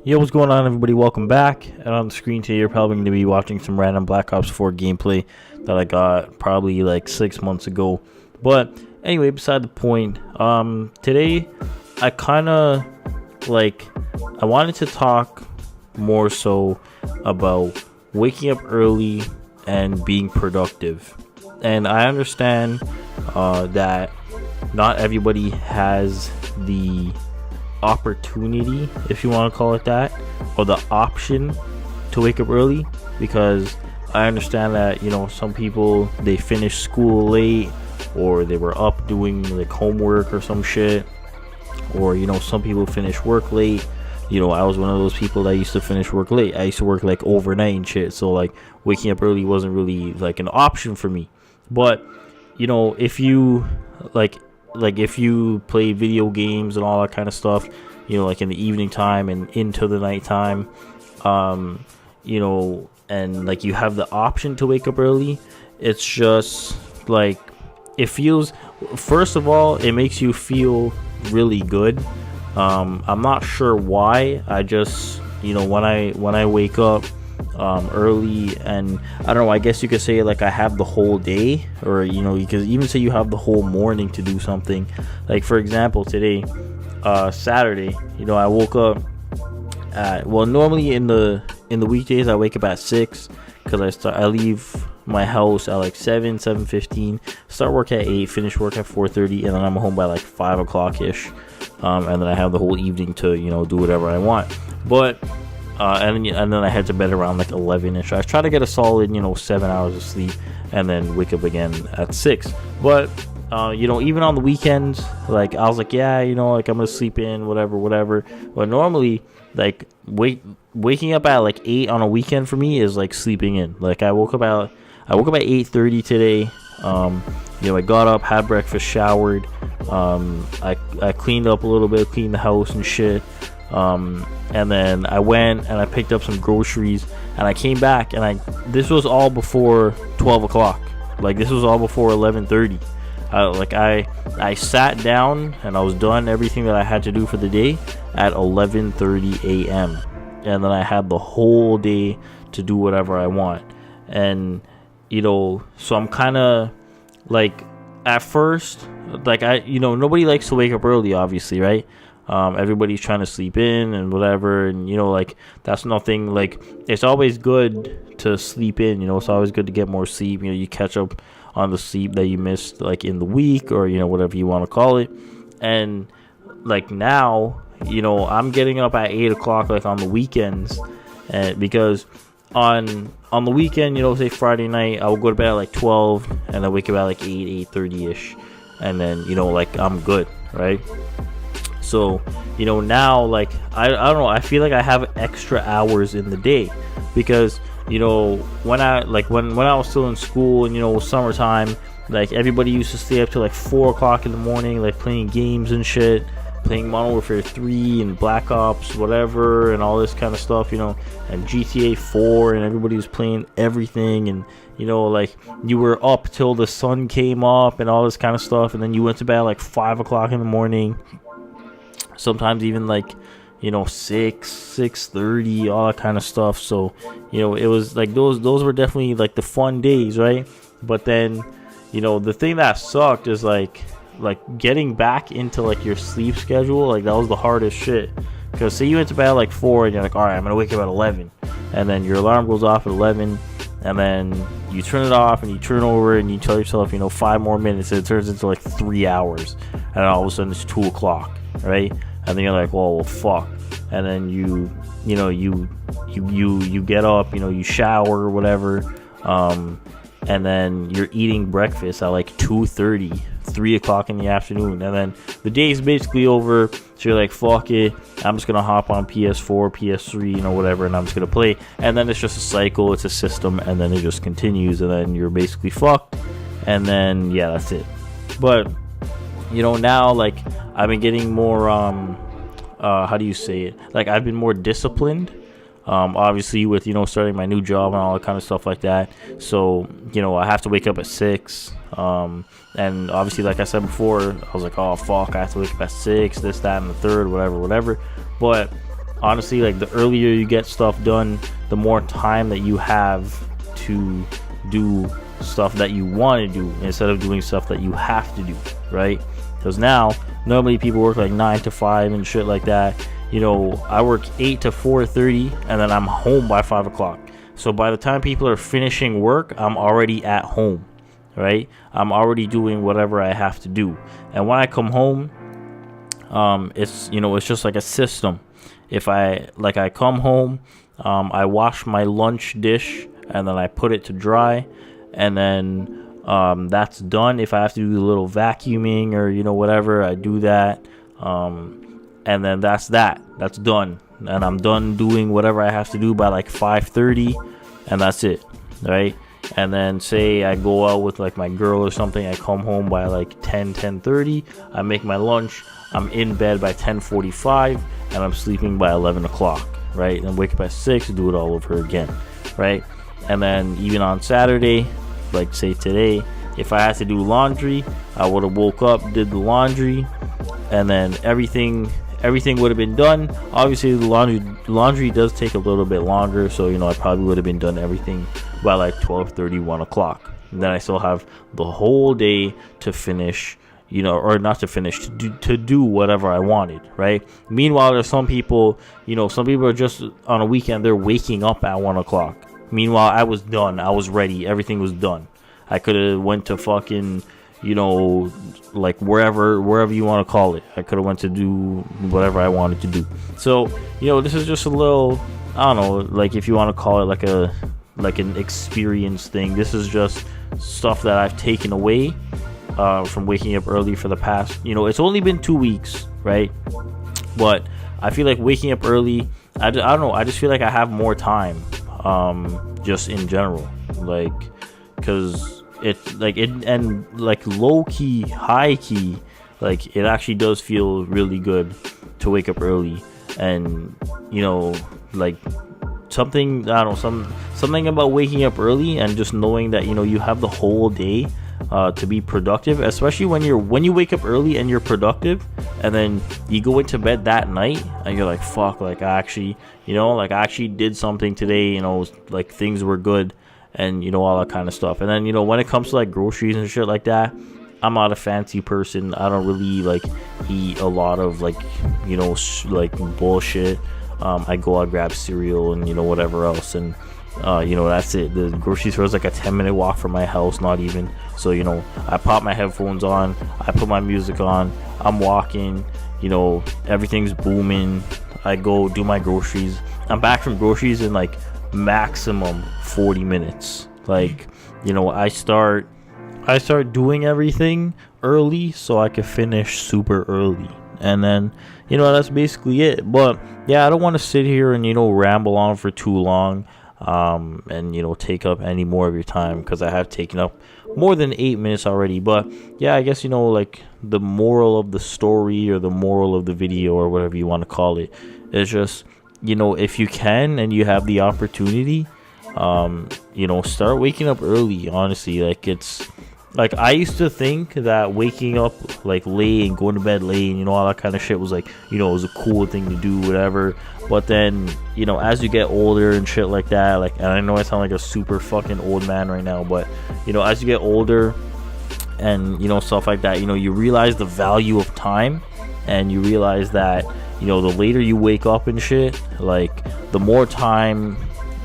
Yo, what's going on, everybody? Welcome back. And on the screen today, you're probably going to be watching some random Black Ops 4 gameplay that I got probably like 6 months ago. But anyway, beside the point, today I kind of I wanted to talk more so about waking up early and being productive. And I understand that not everybody has the opportunity, if you want to call it that, or the option to wake up early, because I understand that, some people, they finish school late, or they were up doing like homework or some shit, or some people finish work late. I was one of those people that used to finish work late. I used to work like overnight and shit, so like waking up early wasn't really like an option for me. But if you if you play video games and all that kind of stuff, like in the evening time and into the nighttime, and like you have the option to wake up early, it's just like, it feels, first of all, it makes you feel really good. I'm not sure why. I just, when I wake up early, and I don't know, I guess you could say like I have the whole day, or you could even say you have the whole morning to do something. Like, for example, today, Saturday, I woke up at, well, normally in the weekdays I wake up at 6, because I leave my house at like 7:15, start work at 8, finish work at 4:30, and then I'm home by like 5 o'clock ish, and then I have the whole evening to do whatever I want. But and then I head to bed around like 11ish. I try to get a solid 7 hours of sleep, and then wake up again at 6. But even on the weekends, like I was like, yeah, like I'm gonna sleep in, whatever. But normally, like waking up at like 8 on a weekend for me is like sleeping in. Like I woke up at 8:30 today. I got up, had breakfast, showered. I cleaned up a little bit, cleaned the house and shit. And then I went and I picked up some groceries, and I came back, and this was all before 12 o'clock. Like, this was all before 11:30. I sat down and I was done everything that I had to do for the day at 11:30 a.m. And then I had the whole day to do whatever I want. And, so I'm kind of like, at first, like nobody likes to wake up early, obviously, right? Everybody's trying to sleep in and whatever, and like that's nothing. Like, it's always good to sleep in, it's always good to get more sleep. You catch up on the sleep that you missed, like in the week, or whatever you want to call it. And like now, I'm getting up at 8 o'clock like on the weekends, and because on the weekend, say Friday night, I will go to bed at like 12, and I wake up at like 8:30 ish, and then like I'm good, right? So, now, like, I don't know, I feel like I have extra hours in the day, because, when I was still in school, and, it was summertime, like, everybody used to stay up till, like, 4 o'clock in the morning, like, playing games and shit, playing Modern Warfare 3 and Black Ops, whatever, and all this kind of stuff, and GTA 4, and everybody was playing everything, and, like, you were up till the sun came up, and all this kind of stuff, and then you went to bed at, like, 5 o'clock in the morning. Sometimes even like 6:30, all that kind of stuff. So it was like those were definitely like the fun days, right? But then the thing that sucked is like getting back into like your sleep schedule. Like, that was the hardest shit, because say you went to bed at like 4, and you're like, all right, I'm gonna wake up at 11, and then your alarm goes off at 11, and then you turn it off, and you turn over, and you tell yourself 5 more minutes, and it turns into like 3 hours, and all of a sudden it's 2 o'clock, right? And then you're like, well, fuck. And then you get up, you shower or whatever, and then you're eating breakfast at like 2:30, 3 o'clock in the afternoon, and then the day's basically over. So you're like, fuck it, I'm just gonna hop on PS4, PS3, whatever, and I'm just gonna play. And then it's just a cycle, it's a system, and then it just continues, and then you're basically fucked. And then yeah, that's it. But now, like, I've been getting more how do you say it, like, I've been more disciplined, obviously with starting my new job and all that kind of stuff like that. So I have to wake up at 6, and obviously, like I said before, I was like, oh fuck, I have to wake up at 6, this, that, and the third, whatever. But honestly, like, the earlier you get stuff done, the more time that you have to do stuff that you want to do instead of doing stuff that you have to do, right? Because now normally people work like 9 to 5 and shit like that. You know, I work 8 to 4:30 and then I'm home by 5 o'clock. So by the time people are finishing work, I'm already at home, right? I'm already doing whatever I have to do. And when I come home, it's, you know, it's just like a system. If I come home, I wash my lunch dish and then I put it to dry, and then that's done. If I have to do a little vacuuming or, you know, whatever, I do that, and then that's done, and I'm done doing whatever I have to do by like 5:30, and that's it, right? And then say I go out with like my girl or something, I come home by like 10:30, I make my lunch, I'm in bed by 10:45, and I'm sleeping by 11 o'clock, right? And wake up at 6 and do it all over again, right? And then even on Saturday, like say today, if I had to do laundry, I would have woke up, did the laundry, and then everything would have been done. Obviously the laundry does take a little bit longer, so, you know, I probably would have been done everything by like 12:30, 1 o'clock. And then I still have the whole day to finish, you know, or not to finish, to do whatever I wanted, right? Meanwhile, there's some people, you know, some people are just on a weekend, they're waking up at 1 o'clock. Meanwhile, I was done, I was ready, everything was done. I could have went to fucking, you know, like wherever you want to call it. I could have went to do whatever I wanted to do. So, you know, this is just a little, I don't know, like if you want to call it like an experience thing. This is just stuff that I've taken away from waking up early for the past, you know, it's only been 2 weeks, right? But I feel like waking up early, I don't know, I just feel like I have more time, just in general, like, because it's like it, and like low key, high key, like it actually does feel really good to wake up early. And, you know, like something, I don't know, something about waking up early and just knowing that, you know, you have the whole day to be productive, especially when you wake up early and you're productive, and then you go into bed that night and you're like, fuck, like I actually, you know, like I actually did something today, you know, like things were good, and, you know, all that kind of stuff. And then, you know, when it comes to like groceries and shit like that, I'm not a fancy person. I don't really like eat a lot of like, you know, like bullshit. I go out, grab cereal and, you know, whatever else, and you know, that's it. The grocery store is like a 10-minute walk from my house, not even. So, you know, I pop my headphones on, I put my music on, I'm walking, you know, everything's booming. I go do my groceries. I'm back from groceries in like maximum 40 minutes. Like, you know, I start doing everything early so I can finish super early. And then, you know, that's basically it. But yeah, I don't want to sit here and, you know, ramble on for too long, and, you know, take up any more of your time, because I have taken up more than 8 minutes already. But yeah, I guess, you know, like the moral of the story, or the moral of the video, or whatever you want to call it, is just, you know, if you can and you have the opportunity, you know, start waking up early. Honestly, like, it's like, I used to think that waking up like late and going to bed late and, you know, all that kind of shit was like, you know, it was a cool thing to do, whatever. But then, you know, as you get older and shit like that, like, and I know I sound like a super fucking old man right now, but, you know, as you get older and, you know, stuff like that, you know, you realize the value of time, and you realize that, you know, the later you wake up and shit, like, the more time,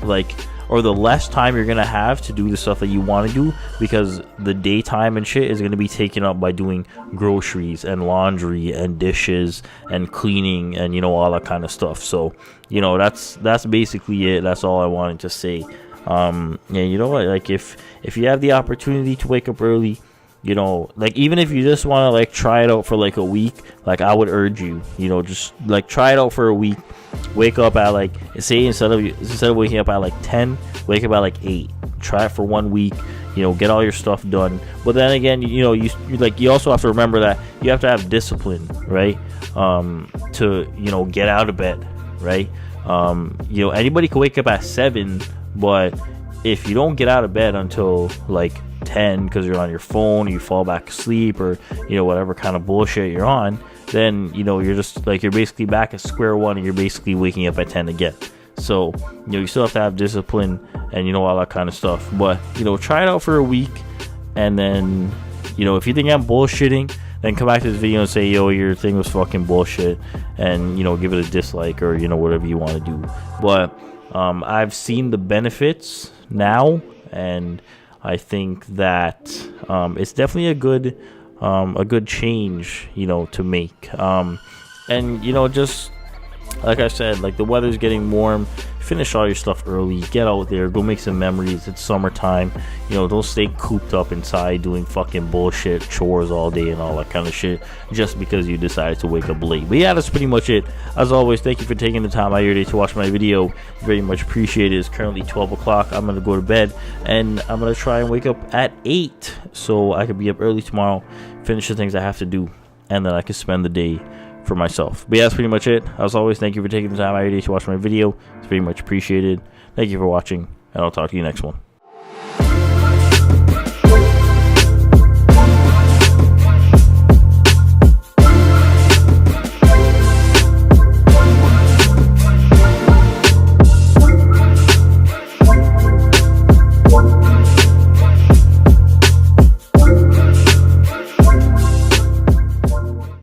like, or the less time you're gonna have to do the stuff that you want to do, because the daytime and shit is gonna be taken up by doing groceries and laundry and dishes and cleaning and, you know, all that kind of stuff. So, you know, that's basically it. That's all I wanted to say. Yeah, you know what, like, if you have the opportunity to wake up early, you know, like, even if you just want to like try it out for like a week, like, I would urge you, you know, just like try it out for a week. Wake up at like, say, instead of waking up at like 10, wake up at like 8. Try it for 1 week, you know, get all your stuff done. But then again, you know, you also have to remember that you have to have discipline, right? To, you know, get out of bed, right? You know, anybody can wake up at 7, but if you don't get out of bed until like 10 because you're on your phone, you fall back asleep, or, you know, whatever kind of bullshit you're on, then you're just like, you're basically back at square one, and you're basically waking up at 10 again. So you still have to have discipline and all that kind of stuff. But try it out for a week, and then if you think I'm bullshitting, then come back to this video and say, yo, your thing was fucking bullshit, and give it a dislike, or whatever you want to do. But I've seen the benefits now, and I think that it's definitely a good change to make. And just like I said, like, the weather's getting warm. Finish all your stuff early. Get out there. Go make some memories. It's summertime. Don't stay cooped up inside doing fucking bullshit chores all day and all that kind of shit just because you decided to wake up late. But yeah, that's pretty much it. As always, thank you for taking the time out of your day to watch my video. Very much appreciated. It's currently 12 o'clock. I'm going to go to bed, and I'm going to try and wake up at 8 so I could be up early tomorrow, finish the things I have to do, and then I can spend the day for myself. But yeah, that's pretty much it. As always, thank you for taking the time out of your day to watch my video. It's very much appreciated. Thank you for watching, and I'll talk to you next one.